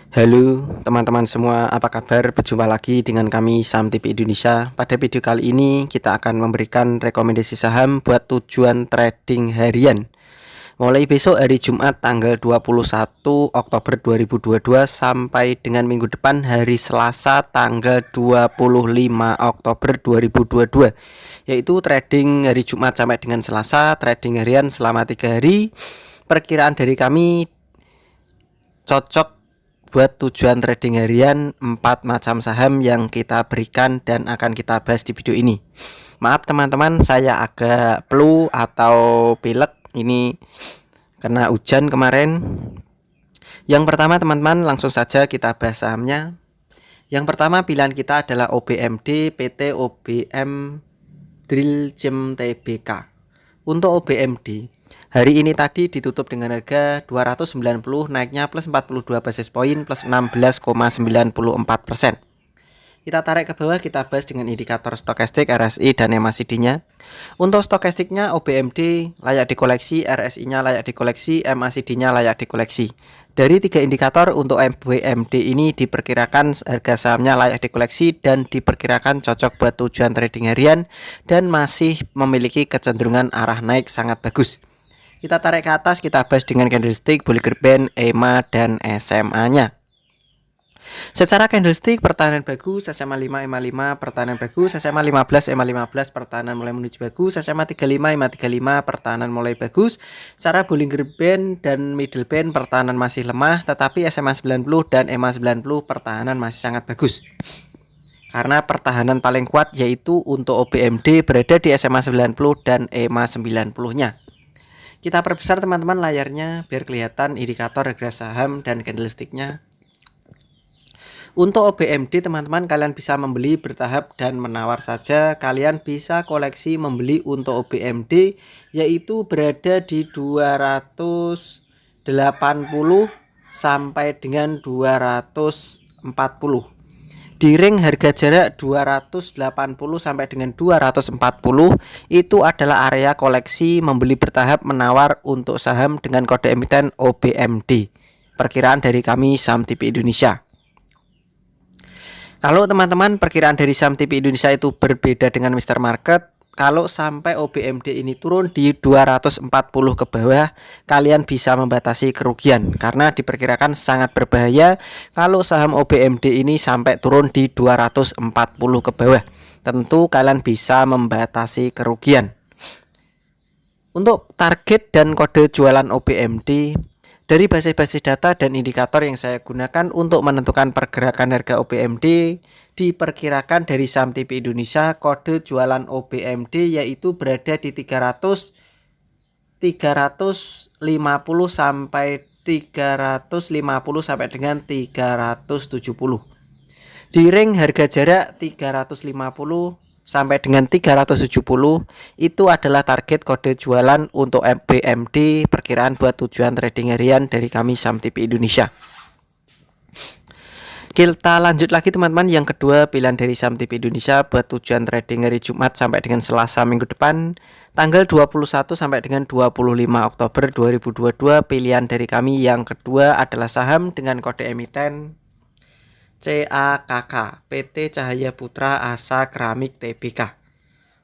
Halo teman-teman semua, apa kabar? Berjumpa lagi dengan kami Saham TV Indonesia. Pada video kali ini kita akan memberikan rekomendasi saham buat tujuan trading harian mulai besok hari Jumat tanggal 21 Oktober 2022 sampai dengan minggu depan hari Selasa tanggal 25 Oktober 2022, yaitu trading hari Jumat sampai dengan Selasa, trading harian selama 3 hari. Perkiraan dari kami cocok buat tujuan trading harian 4 macam saham yang kita berikan dan akan kita bahas di video ini. Maaf teman-teman, saya agak flu atau pilek ini karena hujan kemarin. Yang pertama teman-teman, langsung saja kita bahas sahamnya. Yang pertama pilihan kita adalah OBMD PT OBM Drillchem Tbk. Untuk OBMD hari ini tadi ditutup dengan harga 290, naiknya plus 42 basis poin plus 16,94%. Kita tarik ke bawah, kita bahas dengan indikator stokastik, RSI dan MACD-nya. Untuk stokastiknya OBMD layak dikoleksi, RSI-nya layak dikoleksi, MACD-nya layak dikoleksi. Dari 3 indikator untuk OBMD ini diperkirakan harga sahamnya layak dikoleksi dan diperkirakan cocok buat tujuan trading harian dan masih memiliki kecenderungan arah naik sangat bagus. Kita tarik ke atas, kita bahas dengan candlestick, Bollinger Band, EMA, dan SMA-nya. Secara candlestick, pertahanan bagus, SMA 5, EMA 5, pertahanan bagus, SMA 15, EMA 15, pertahanan mulai menuju bagus, SMA 35, EMA 35, pertahanan mulai bagus. Secara Bollinger Band dan Middle Band, pertahanan masih lemah, tetapi SMA 90 dan EMA 90, pertahanan masih sangat bagus. Karena pertahanan paling kuat yaitu untuk OBMD berada di SMA 90 dan EMA 90-nya. Kita perbesar teman-teman layarnya biar kelihatan indikator harga saham dan candlesticknya. Untuk OBMD teman-teman kalian bisa membeli bertahap dan menawar saja. Kalian bisa koleksi membeli untuk OBMD yaitu berada di 280 sampai dengan 240. Di ring harga jarak 280 sampai dengan 240 itu adalah area koleksi membeli bertahap menawar untuk saham dengan kode emiten OBMD. Perkiraan dari kami Saham TV Indonesia. Kalau teman-teman perkiraan dari Saham TV Indonesia itu berbeda dengan Mr. Market, kalau sampai OBMD ini turun di 240 ke bawah, kalian bisa membatasi kerugian karena diperkirakan sangat berbahaya kalau saham OBMD ini sampai turun di 240 ke bawah. Tentu kalian bisa membatasi kerugian. Untuk target dan kode jualan OBMD, dari basis-basis data dan indikator yang saya gunakan untuk menentukan pergerakan harga OBMD, diperkirakan dari Saham TV Indonesia kode jualan OBMD yaitu berada di 350 sampai 350 sampai dengan 370. Di ring harga jarak 350 sampai dengan 370 itu adalah target kode jualan untuk OBMD perkiraan buat tujuan trading harian dari kami Saham TV Indonesia. Kita lanjut lagi teman-teman, yang kedua pilihan dari Saham TV Indonesia buat tujuan trading hari Jumat sampai dengan Selasa minggu depan tanggal 21 sampai dengan 25 Oktober 2022. Pilihan dari kami yang kedua adalah saham dengan kode emiten CAKK, PT Cahaya Putra Asa Keramik Tbk.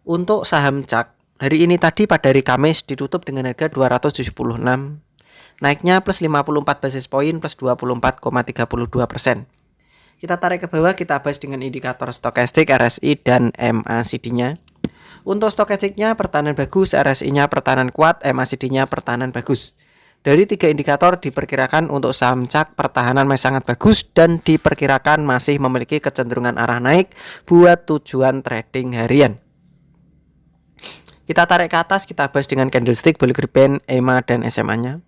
Untuk saham CAK hari ini tadi pada hari Kamis ditutup dengan harga 276, naiknya plus 54 basis poin plus 24,32%. Kita tarik ke bawah, kita bahas dengan indikator stokastik, RSI dan MACD-nya. Untuk stokastiknya pertahanan bagus, RSI-nya pertahanan kuat, MACD-nya pertahanan bagus. Dari 3 indikator diperkirakan untuk saham CAK pertahanan masih sangat bagus dan diperkirakan masih memiliki kecenderungan arah naik buat tujuan trading harian. Kita tarik ke atas, kita bahas dengan candlestick, Bollinger Band, EMA dan SMA-nya.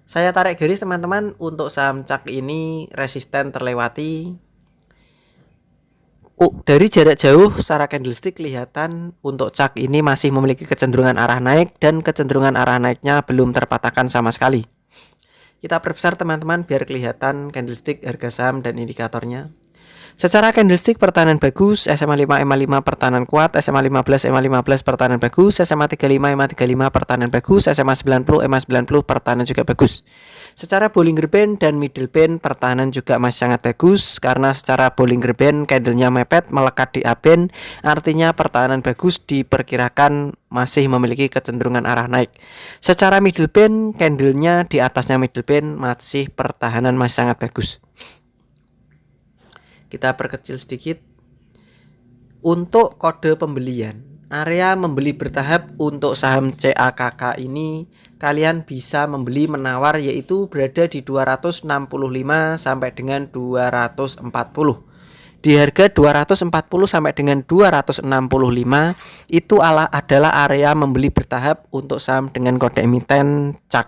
Saya tarik garis teman-teman, untuk saham CAK ini resisten terlewati. Dari jarak jauh secara candlestick kelihatan untuk CAK ini masih memiliki kecenderungan arah naik dan kecenderungan arah naiknya belum terpatahkan sama sekali. Kita perbesar teman-teman biar kelihatan candlestick harga saham dan indikatornya. Secara candlestick pertahanan bagus, SMA 5 EMA 5 pertahanan kuat, SMA 15 EMA 15 pertahanan bagus, SMA 35 EMA 35 pertahanan bagus, SMA 90 EMA 90 pertahanan juga bagus. Secara Bollinger Band dan middle band pertahanan juga masih sangat bagus, karena secara Bollinger Band candlenya mepet melekat di A-band, artinya pertahanan bagus diperkirakan masih memiliki kecenderungan arah naik. Secara middle band candlenya di atasnya middle band masih pertahanan masih sangat bagus. Kita perkecil sedikit. Untuk kode pembelian, area membeli bertahap untuk saham CAKK ini kalian bisa membeli menawar, yaitu berada di 265 sampai dengan 240. Di harga 240 sampai dengan 265 itu adalah area membeli bertahap untuk saham dengan kode emiten CAK.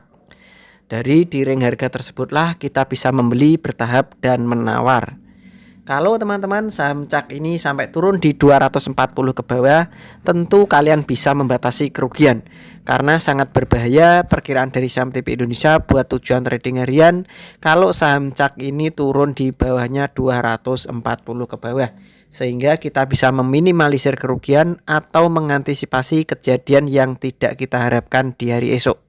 Dari ring harga tersebutlah kita bisa membeli bertahap dan menawar. Kalau teman-teman saham CAK ini sampai turun di 240 ke bawah, tentu kalian bisa membatasi kerugian, karena sangat berbahaya perkiraan dari Saham TP Indonesia buat tujuan trading harian kalau saham CAK ini turun di bawahnya 240 ke bawah, sehingga kita bisa meminimalisir kerugian atau mengantisipasi kejadian yang tidak kita harapkan di hari esok.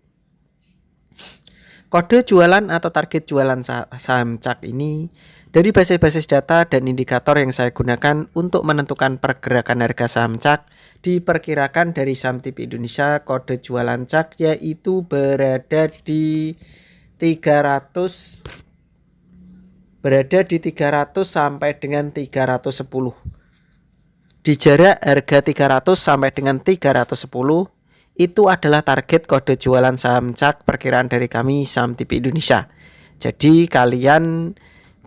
Kode jualan atau target jualan saham CAK ini dari basis-basis data dan indikator yang saya gunakan untuk menentukan pergerakan harga saham CAK, diperkirakan dari Saham TP Indonesia kode jualan CAK yaitu berada di 300 sampai dengan 310. Di jarak harga 300 sampai dengan 310 itu adalah target kode jualan saham CAK perkiraan dari kami Saham TP Indonesia. Jadi kalian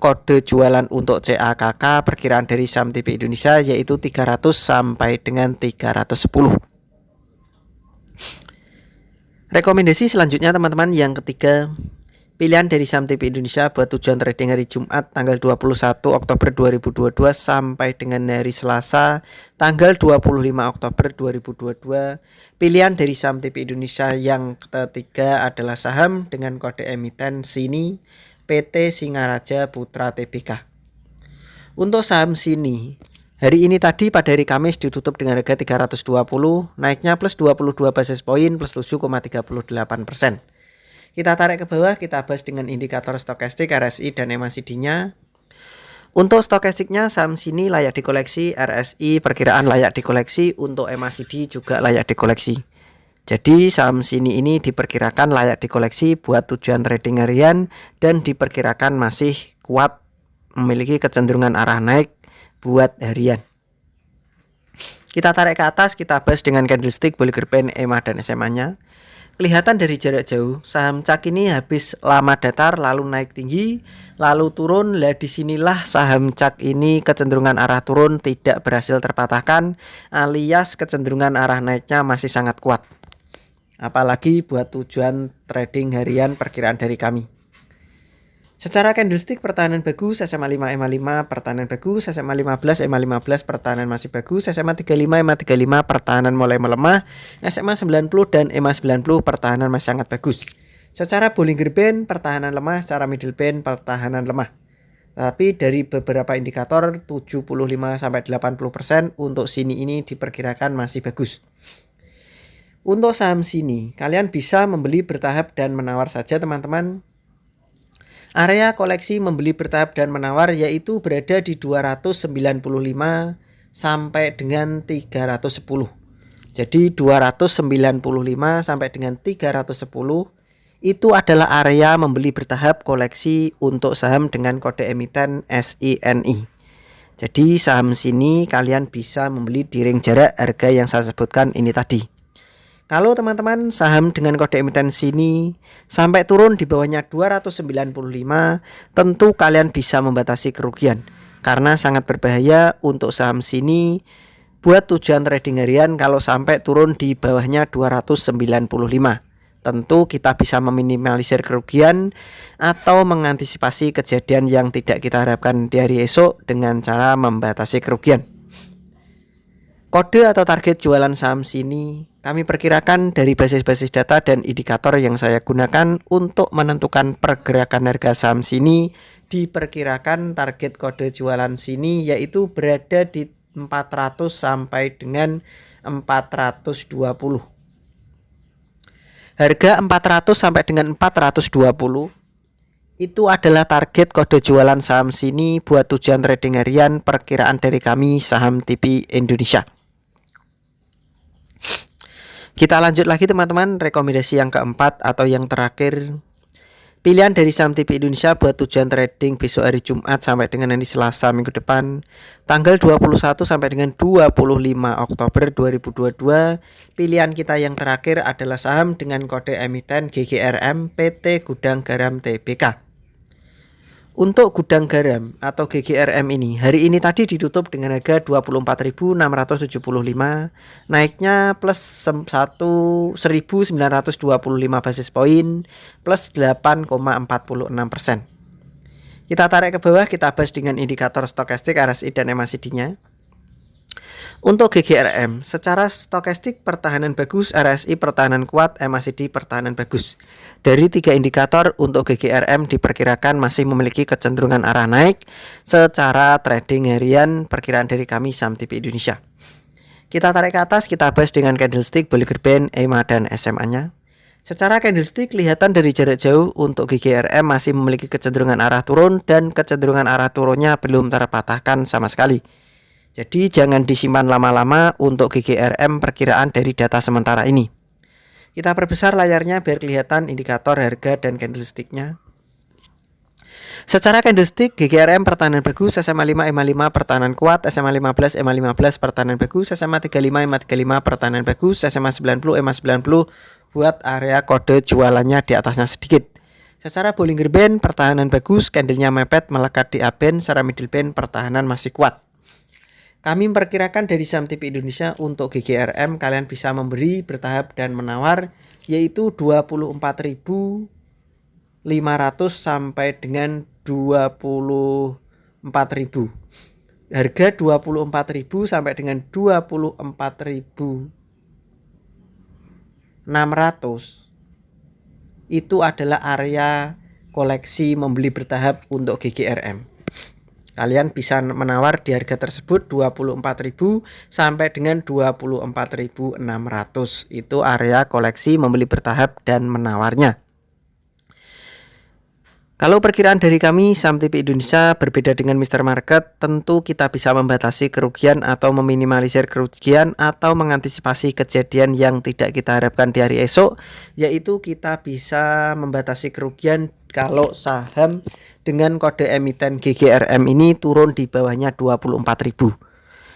kode jualan untuk CAKK perkiraan dari Saham TP Indonesia yaitu 300 sampai dengan 310. Rekomendasi selanjutnya teman-teman, yang ketiga, pilihan dari Saham TP Indonesia buat tujuan trading hari Jumat tanggal 21 Oktober 2022 sampai dengan hari Selasa tanggal 25 Oktober 2022. Pilihan dari Saham TP Indonesia yang ketiga adalah saham dengan kode emiten SINI PT Singaraja Putra Tbk. Untuk saham SINI, hari ini tadi pada hari Kamis ditutup dengan harga 320, naiknya plus 22 basis poin plus 7,38%. Kita tarik ke bawah, kita bahas dengan indikator stokastik, RSI dan MACD-nya. Untuk stokastiknya saham SINI layak dikoleksi, RSI perkiraan layak dikoleksi, untuk MACD juga layak dikoleksi. Jadi saham SINI ini diperkirakan layak dikoleksi buat tujuan trading harian dan diperkirakan masih kuat memiliki kecenderungan arah naik buat harian. Kita tarik ke atas, kita bahas dengan candlestick Bollinger Band, EMA dan SMA-nya. Kelihatan dari jarak jauh, saham CAK ini habis lama datar lalu naik tinggi, lalu turun. Lah disinilah saham CAK ini kecenderungan arah turun tidak berhasil terpatahkan, alias kecenderungan arah naiknya masih sangat kuat. Apalagi buat tujuan trading harian perkiraan dari kami. Secara candlestick pertahanan bagus, SMA 5 EMA 5 pertahanan bagus, SMA 15 EMA 15 pertahanan masih bagus, SMA 35 EMA 35 pertahanan mulai melemah, SMA 90 dan EMA 90 pertahanan masih sangat bagus. Secara Bollinger Band pertahanan lemah, secara middle band pertahanan lemah. Tapi dari beberapa indikator 75 sampai 80% untuk SINI ini diperkirakan masih bagus. Untuk saham SINI, kalian bisa membeli bertahap dan menawar saja teman-teman. Area koleksi membeli bertahap dan menawar yaitu berada di 295 sampai dengan 310. Jadi 295 sampai dengan 310 itu adalah area membeli bertahap koleksi untuk saham dengan kode emiten SINI. Jadi saham SINI kalian bisa membeli di ring jarak harga yang saya sebutkan ini tadi. Kalau teman-teman saham dengan kode emiten SINI sampai turun di bawahnya 295, tentu kalian bisa membatasi kerugian, karena sangat berbahaya untuk saham SINI buat tujuan trading harian kalau sampai turun di bawahnya 295. Tentu kita bisa meminimalisir kerugian atau mengantisipasi kejadian yang tidak kita harapkan di hari esok dengan cara membatasi kerugian. Kode atau target jualan saham SINI Kami perkirakan dari basis-basis data dan indikator yang saya gunakan untuk menentukan pergerakan harga saham sini, diperkirakan target kode jualan sini yaitu berada di 400 sampai dengan 420. Harga 400 sampai dengan 420 itu adalah target kode jualan saham sini buat tujuan trading harian perkiraan dari kami Saham TV Indonesia. Kita lanjut lagi teman-teman, rekomendasi yang keempat atau yang terakhir. Pilihan dari Saham TV Indonesia buat tujuan trading besok hari Jumat sampai dengan hari Selasa minggu depan, tanggal 21 sampai dengan 25 Oktober 2022. Pilihan kita yang terakhir adalah saham dengan kode emiten GGRM PT Gudang Garam Tbk. Untuk Gudang Garam atau GGRM ini hari ini tadi ditutup dengan harga 24.675, naiknya plus 1.925 basis poin plus 8,46%. Kita tarik ke bawah, kita bahas dengan indikator stokastik, RSI dan MACD-nya. Untuk GGRM, secara stokastik pertahanan bagus, RSI pertahanan kuat, MACD pertahanan bagus. Dari 3 indikator untuk GGRM diperkirakan masih memiliki kecenderungan arah naik secara trading harian perkiraan dari kami Saham TV Indonesia. Kita tarik ke atas, kita bahas dengan candlestick, Bollinger Band, EMA dan SMA-nya. Secara candlestick kelihatan dari jarak jauh untuk GGRM masih memiliki kecenderungan arah turun dan kecenderungan arah turunnya belum terpatahkan sama sekali. Jadi jangan disimpan lama-lama untuk GGRM perkiraan dari data sementara ini. Kita perbesar layarnya biar kelihatan indikator harga dan candlesticknya. Secara candlestick GGRM pertahanan bagus, SMA 5 EMA 5 pertahanan kuat, SMA 15 EMA 15 pertahanan bagus, SMA 35 EMA 35 pertahanan bagus, SMA 90 EMA 90 buat area kode jualannya di atasnya sedikit. Secara Bollinger Band pertahanan bagus, candlenya mepet melekat di A-band, secara middle band pertahanan masih kuat. Kami memperkirakan dari Saham TV Indonesia untuk GGRM kalian bisa memberi bertahap dan menawar yaitu 24.500 sampai dengan 24.000. Harga 24.000 sampai dengan 24.600 itu adalah area koleksi membeli bertahap untuk GGRM. Kalian bisa menawar di harga tersebut 24.000 sampai dengan 24.600. Itu area koleksi membeli bertahap dan menawarnya. Kalau perkiraan dari kami Saham TV Indonesia berbeda dengan Mr. Market, tentu kita bisa membatasi kerugian atau meminimalisir kerugian atau mengantisipasi kejadian yang tidak kita harapkan di hari esok, yaitu kita bisa membatasi kerugian kalau saham dengan kode emiten GGRM ini turun di bawahnya 24.000.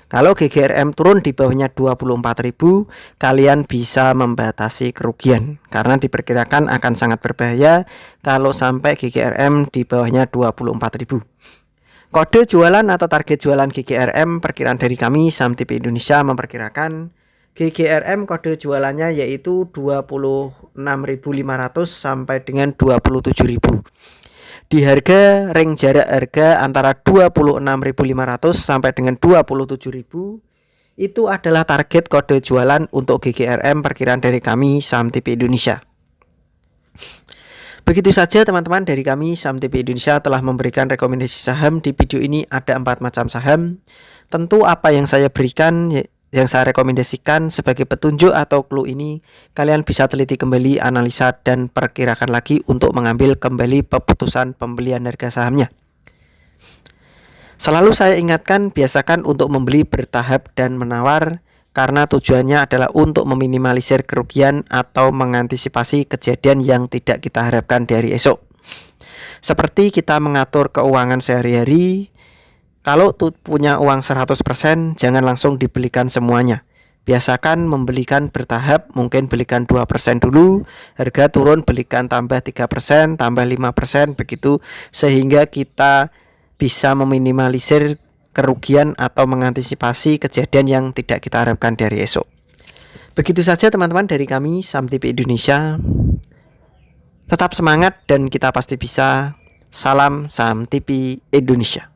Kalau GGRM turun di bawahnya 24.000, kalian bisa membatasi kerugian karena diperkirakan akan sangat berbahaya kalau sampai GGRM di bawahnya 24.000. Kode jualan atau target jualan GGRM perkiraan dari kami Saham TV Indonesia memperkirakan GGRM kode jualannya yaitu 26.500 sampai dengan 27.000. Di harga ring jarak harga antara 26.500 sampai dengan 27.000 itu adalah target kode jualan untuk GGRM perkiraan dari kami Saham TV Indonesia. Begitu saja teman-teman dari kami Saham TV Indonesia telah memberikan rekomendasi saham. Di video ini ada 4 macam saham. Tentu apa yang saya berikan, yang saya rekomendasikan sebagai petunjuk atau clue ini kalian bisa teliti kembali, analisa dan perkirakan lagi untuk mengambil kembali keputusan pembelian harga sahamnya. Selalu saya ingatkan, biasakan untuk membeli bertahap dan menawar karena tujuannya adalah untuk meminimalisir kerugian atau mengantisipasi kejadian yang tidak kita harapkan dari esok. Seperti kita mengatur keuangan sehari-hari, kalau punya uang 100% jangan langsung dibelikan semuanya. Biasakan membelikan bertahap, mungkin belikan 2% dulu, harga turun belikan tambah 3%, tambah 5%, begitu sehingga kita bisa meminimalisir kerugian atau mengantisipasi kejadian yang tidak kita harapkan dari esok. Begitu saja teman-teman dari kami Saham TV Indonesia. Tetap semangat dan kita pasti bisa. Salam Saham TV Indonesia.